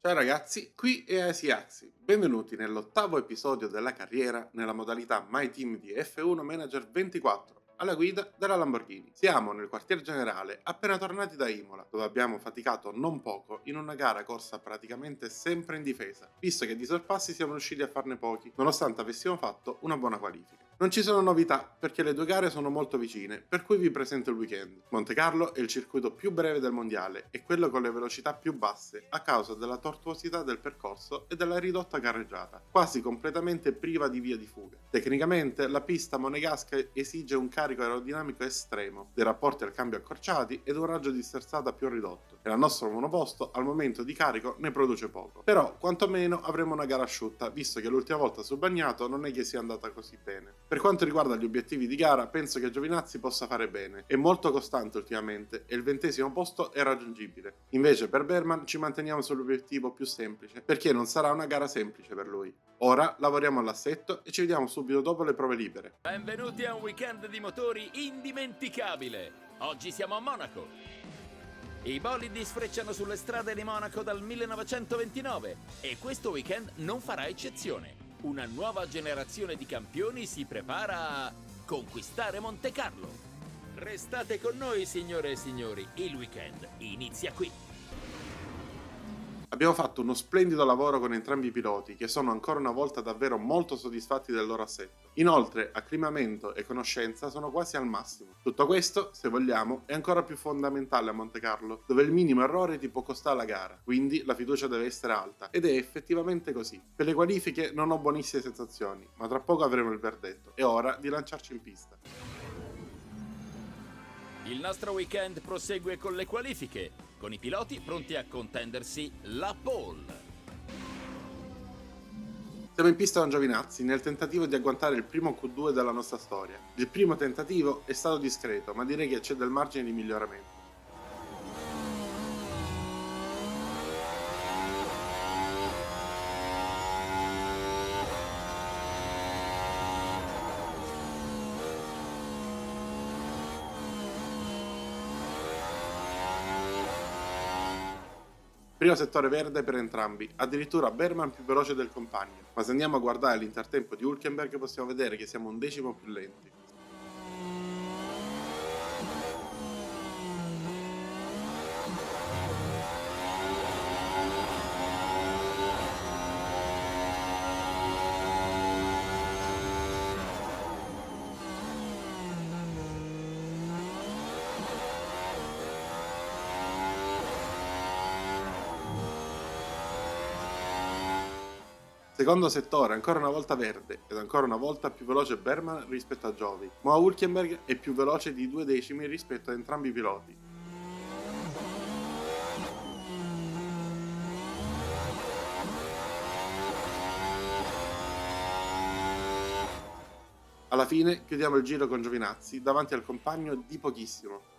Ciao ragazzi, qui è Asiazi. Benvenuti nell'8º episodio della carriera nella modalità My Team di F1 Manager 24, alla guida della Lamborghini. Siamo nel quartier generale, appena tornati da Imola, dove abbiamo faticato non poco in una gara corsa praticamente sempre in difesa, visto che di sorpassi siamo riusciti a farne pochi, nonostante avessimo fatto una buona qualifica. Non ci sono novità, perché le due gare sono molto vicine, per cui vi presento il weekend. Montecarlo è il circuito più breve del mondiale e quello con le velocità più basse, a causa della tortuosità del percorso e della ridotta carreggiata, quasi completamente priva di via di fuga. Tecnicamente, la pista monegasca esige un carico aerodinamico estremo, dei rapporti al cambio accorciati ed un raggio di sterzata più ridotto, e il nostro monoposto al momento di carico ne produce poco. Però, quantomeno avremo una gara asciutta, visto che l'ultima volta sul bagnato non è che sia andata così bene. Per quanto riguarda gli obiettivi di gara, penso che Giovinazzi possa fare bene, è molto costante ultimamente e il 20° posto è raggiungibile. Invece per Berman ci manteniamo sull'obiettivo più semplice, perché non sarà una gara semplice per lui. Ora lavoriamo all'assetto e ci vediamo subito dopo le prove libere. Benvenuti a un weekend di motori indimenticabile. Oggi siamo a Monaco. I bolidi sfrecciano sulle strade di Monaco dal 1929 e questo weekend non farà eccezione. Una nuova generazione di campioni si prepara a conquistare Montecarlo. Restate con noi, signore e signori, il weekend inizia qui. Abbiamo fatto uno splendido lavoro con entrambi i piloti, che sono ancora una volta davvero molto soddisfatti del loro assetto. Inoltre, acclimamento e conoscenza sono quasi al massimo. Tutto questo, se vogliamo, è ancora più fondamentale a Montecarlo, dove il minimo errore ti può costare la gara, quindi la fiducia deve essere alta, ed è effettivamente così. Per le qualifiche non ho buonissime sensazioni, ma tra poco avremo il verdetto. È ora di lanciarci in pista. Il nostro weekend prosegue con le qualifiche, con i piloti pronti a contendersi la pole. Siamo in pista con Giovinazzi nel tentativo di agguantare il primo Q2 della nostra storia. Il primo tentativo è stato discreto, ma direi che c'è del margine di miglioramento. Primo settore verde per entrambi, addirittura Berman più veloce del compagno, ma se andiamo a guardare l'intertempo di Hülkenberg possiamo vedere che siamo un decimo più lenti. Secondo settore ancora una volta verde ed ancora una volta più veloce Berman rispetto a Giovi, ma Hülkenberg è più veloce di 2 decimi rispetto a entrambi i piloti. Alla fine chiudiamo il giro con Giovinazzi davanti al compagno di pochissimo.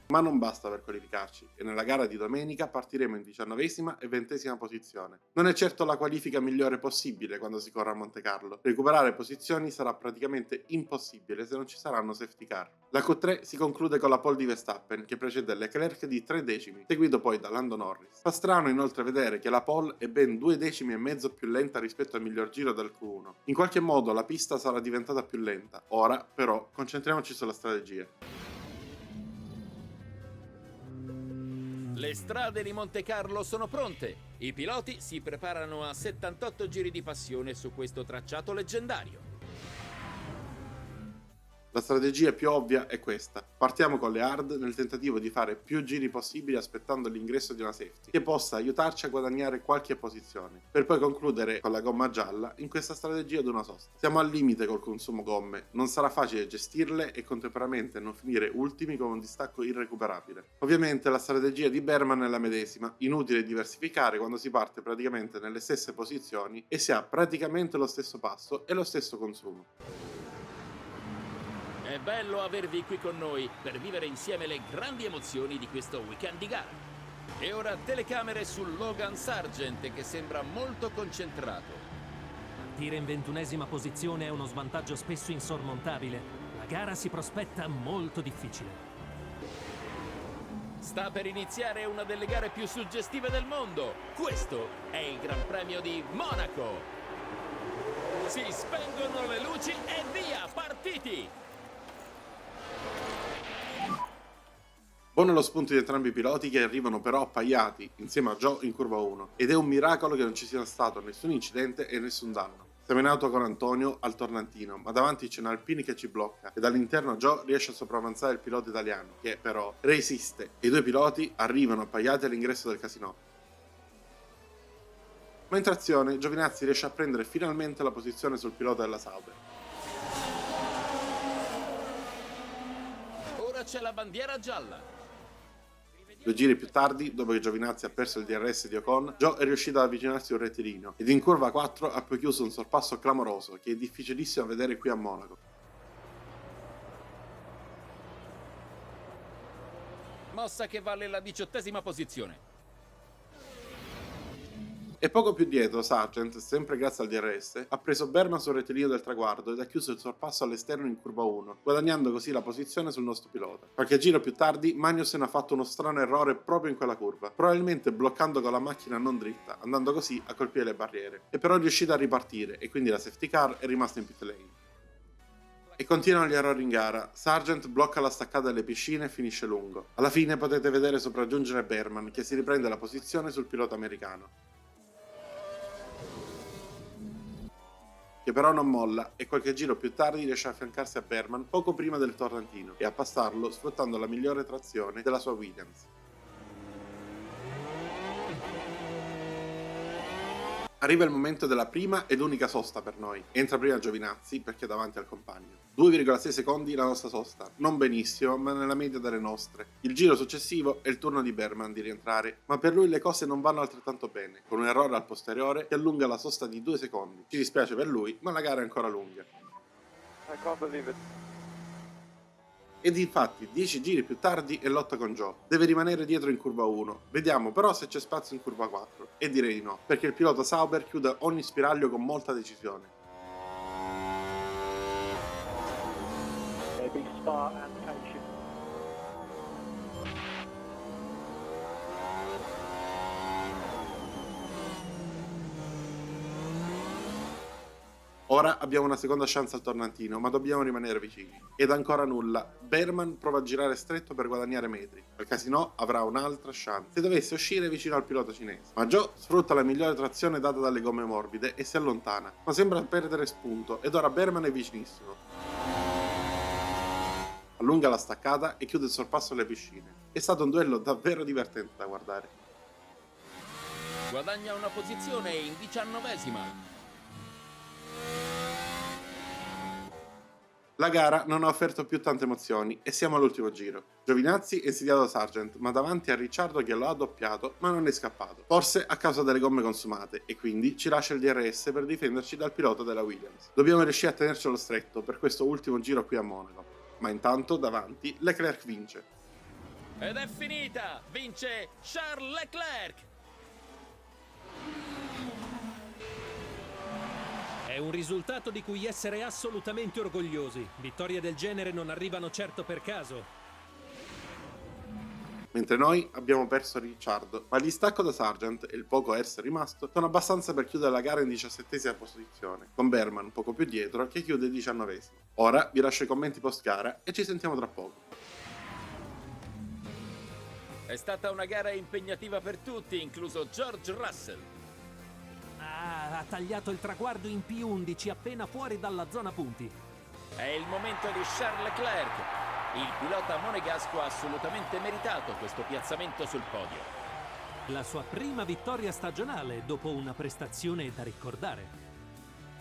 Ma non basta per qualificarci e nella gara di domenica partiremo in 19ª e 20ª posizione. Non è certo la qualifica migliore possibile quando si corre a Montecarlo. Recuperare posizioni sarà praticamente impossibile se non ci saranno safety car. La Q3 si conclude con la pole di Verstappen che precede Leclerc di 3 decimi, seguito poi da Lando Norris. Fa strano inoltre vedere che la pole è ben 2 decimi e mezzo più lenta rispetto al miglior giro del Q1. In qualche modo la pista sarà diventata più lenta. Ora però concentriamoci sulla strategia. Le strade di Montecarlo sono pronte. I piloti si preparano a 78 giri di passione su questo tracciato leggendario. La strategia più ovvia è questa. Partiamo con le hard nel tentativo di fare più giri possibili aspettando l'ingresso di una safety, che possa aiutarci a guadagnare qualche posizione, per poi concludere con la gomma gialla in questa strategia ad una sosta. Siamo al limite col consumo gomme, non sarà facile gestirle e contemporaneamente non finire ultimi con un distacco irrecuperabile. Ovviamente la strategia di Berman è la medesima, inutile diversificare quando si parte praticamente nelle stesse posizioni e si ha praticamente lo stesso passo e lo stesso consumo. È bello avervi qui con noi per vivere insieme le grandi emozioni di questo weekend di gara. E ora telecamere su Logan Sargent che sembra molto concentrato. Partire in 21ª posizione è uno svantaggio spesso insormontabile. La gara si prospetta molto difficile. Sta per iniziare una delle gare più suggestive del mondo. Questo è il Gran Premio di Monaco. Si spengono le luci e via, partiti! Buono lo spunto di entrambi i piloti che arrivano però appaiati insieme a Zhou in curva 1 ed è un miracolo che non ci sia stato nessun incidente e nessun danno. Siamo in auto con Antonio al tornantino, ma davanti c'è un Alpine che ci blocca e dall'interno Zhou riesce a sopravanzare il pilota italiano che però resiste e i due piloti arrivano appaiati all'ingresso del casino. Ma in trazione Giovinazzi riesce a prendere finalmente la posizione sul pilota della Sauber. Ora c'è la bandiera gialla. 2 giri più tardi, dopo che Giovinazzi ha perso il DRS di Ocon, Zhou è riuscito ad avvicinarsi a un rettilineo ed in curva 4 ha poi chiuso un sorpasso clamoroso che è difficilissimo vedere qui a Monaco. Mossa che vale la 18ª posizione. E poco più dietro Sargent, sempre grazie al DRS, ha preso Berman sul rettilineo del traguardo ed ha chiuso il sorpasso all'esterno in curva 1, guadagnando così la posizione sul nostro pilota. Qualche giro più tardi Magnussen ha fatto uno strano errore proprio in quella curva, probabilmente bloccando con la macchina non dritta, andando così a colpire le barriere. È però riuscito a ripartire e quindi la safety car è rimasta in pit lane. E continuano gli errori in gara. Sargent blocca la staccata delle piscine e finisce lungo. Alla fine potete vedere sopraggiungere Berman che si riprende la posizione sul pilota americano, che però non molla e qualche giro più tardi riesce a affiancarsi a Berman poco prima del tornantino e a passarlo sfruttando la migliore trazione della sua Williams. Arriva il momento della prima ed unica sosta per noi. Entra prima Giovinazzi perché è davanti al compagno. 2,6 secondi la nostra sosta, non benissimo, ma nella media delle nostre. Il giro successivo è il turno di Berman di rientrare, ma per lui le cose non vanno altrettanto bene, con un errore al posteriore che allunga la sosta di 2 secondi. Ci dispiace per lui, ma la gara è ancora lunga. I can't believe it. Ed infatti 10 giri più tardi è lotta con Zhou. Deve rimanere dietro in curva 1. Vediamo però se c'è spazio in curva 4. E direi di no, perché il pilota Sauber chiude ogni spiraglio con molta decisione. Big start and tension. Ora abbiamo una seconda chance al tornantino, ma dobbiamo rimanere vicini. Ed ancora nulla. Berman prova a girare stretto per guadagnare metri. Al casino avrà un'altra chance se dovesse uscire vicino al pilota cinese. Ma Zhou sfrutta la migliore trazione data dalle gomme morbide e si allontana, ma sembra perdere spunto ed ora Berman è vicinissimo. Allunga la staccata e chiude il sorpasso alle piscine. È stato un duello davvero divertente da guardare. Guadagna una posizione in 19ª. La gara non ha offerto più tante emozioni e siamo all'ultimo giro. Giovinazzi è insediato da Sargent, ma davanti a Ricciardo che lo ha doppiato, ma non è scappato. Forse a causa delle gomme consumate e quindi ci lascia il DRS per difenderci dal pilota della Williams. Dobbiamo riuscire a tenercelo stretto per questo ultimo giro qui a Monaco. Ma intanto davanti Leclerc vince. Ed è finita! Vince Charles Leclerc! È un risultato di cui essere assolutamente orgogliosi. Vittorie del genere non arrivano certo per caso. Mentre noi abbiamo perso Ricciardo, ma il distacco da Sargent e il poco a essere rimasto sono abbastanza per chiudere la gara in 17ª posizione, con Berman poco più dietro che chiude 19º. Ora vi lascio i commenti post gara e ci sentiamo tra poco. È stata una gara impegnativa per tutti, incluso George Russell. Ha tagliato il traguardo in P11 appena fuori dalla zona punti. È il momento di Charles Leclerc. Il pilota monegasco ha assolutamente meritato questo piazzamento sul podio. La sua prima vittoria stagionale dopo una prestazione da ricordare.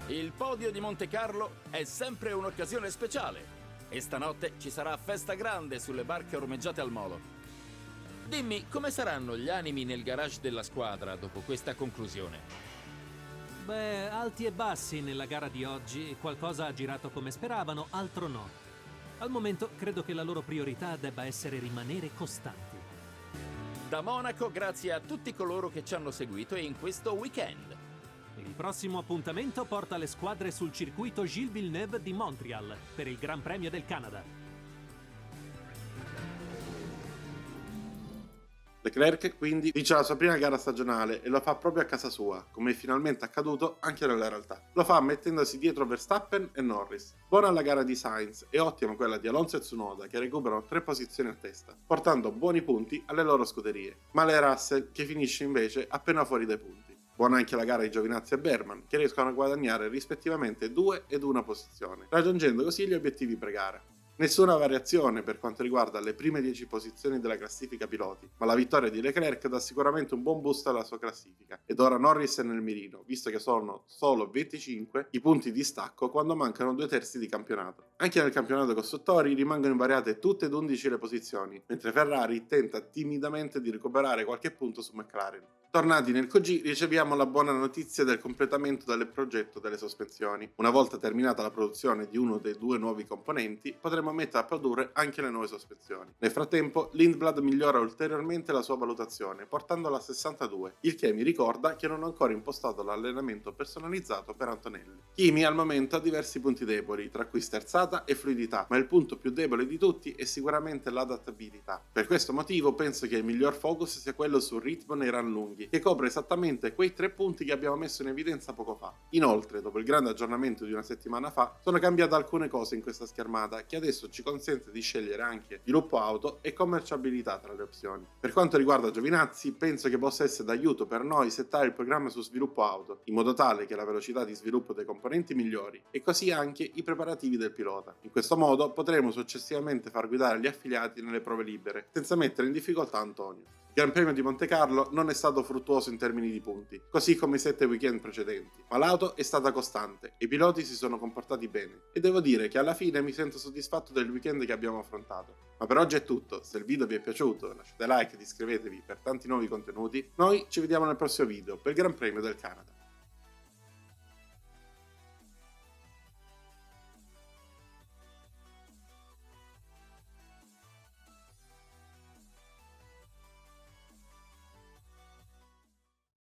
Il podio di Monte Carlo è sempre un'occasione speciale e stanotte ci sarà festa grande sulle barche ormeggiate al molo. Dimmi, come saranno gli animi nel garage della squadra dopo questa conclusione? Beh, alti e bassi nella gara di oggi, qualcosa ha girato come speravano, altro no. Al momento credo che la loro priorità debba essere rimanere costanti. Da Monaco, grazie a tutti coloro che ci hanno seguito in questo weekend. Il prossimo appuntamento porta le squadre sul circuito Gilles Villeneuve di Montreal per il Gran Premio del Canada. Leclerc quindi vince la sua prima gara stagionale e lo fa proprio a casa sua, come è finalmente accaduto anche nella realtà. Lo fa mettendosi dietro Verstappen e Norris. Buona la gara di Sainz e ottima quella di Alonso e Tsunoda che recuperano 3 posizioni a testa, portando buoni punti alle loro scuderie. Male Russell che finisce invece appena fuori dai punti. Buona anche la gara di Giovinazzi e Berman che riescono a guadagnare rispettivamente 2 ed 1 posizione, raggiungendo così gli obiettivi pre-gara. Nessuna variazione per quanto riguarda le prime 10 posizioni della classifica piloti, ma la vittoria di Leclerc dà sicuramente un buon boost alla sua classifica, ed ora Norris è nel mirino, visto che sono solo 25 i punti di stacco quando mancano 2/3 di campionato. Anche nel campionato costruttori rimangono invariate tutte ed 11 le posizioni, mentre Ferrari tenta timidamente di recuperare qualche punto su McLaren. Tornati nel QG riceviamo la buona notizia del completamento del progetto delle sospensioni. Una volta terminata la produzione di uno dei 2 nuovi componenti, potremo mettere a produrre anche le nuove sospensioni. Nel frattempo, Lindblad migliora ulteriormente la sua valutazione, portandola a 62, il che mi ricorda che non ho ancora impostato l'allenamento personalizzato per Antonelli. Kimi al momento ha diversi punti deboli, tra cui sterzata e fluidità, ma il punto più debole di tutti è sicuramente l'adattabilità. Per questo motivo penso che il miglior focus sia quello sul ritmo nei run lunghi, che copre esattamente quei 3 punti che abbiamo messo in evidenza poco fa. Inoltre, dopo il grande aggiornamento di una settimana fa, sono cambiate alcune cose in questa schermata che adesso ci consente di scegliere anche sviluppo auto e commerciabilità tra le opzioni. Per quanto riguarda Giovinazzi, penso che possa essere d'aiuto per noi settare il programma su sviluppo auto, in modo tale che la velocità di sviluppo dei componenti migliori e così anche i preparativi del pilota. In questo modo potremo successivamente far guidare gli affiliati nelle prove libere, senza mettere in difficoltà Antonio. Il Gran Premio di Monte Carlo non è stato fruttuoso in termini di punti, così come i 7 weekend precedenti, ma l'auto è stata costante e i piloti si sono comportati bene e devo dire che alla fine mi sento soddisfatto del weekend che abbiamo affrontato. Ma per oggi è tutto, se il video vi è piaciuto lasciate like ed iscrivetevi per tanti nuovi contenuti, noi ci vediamo nel prossimo video per il Gran Premio del Canada.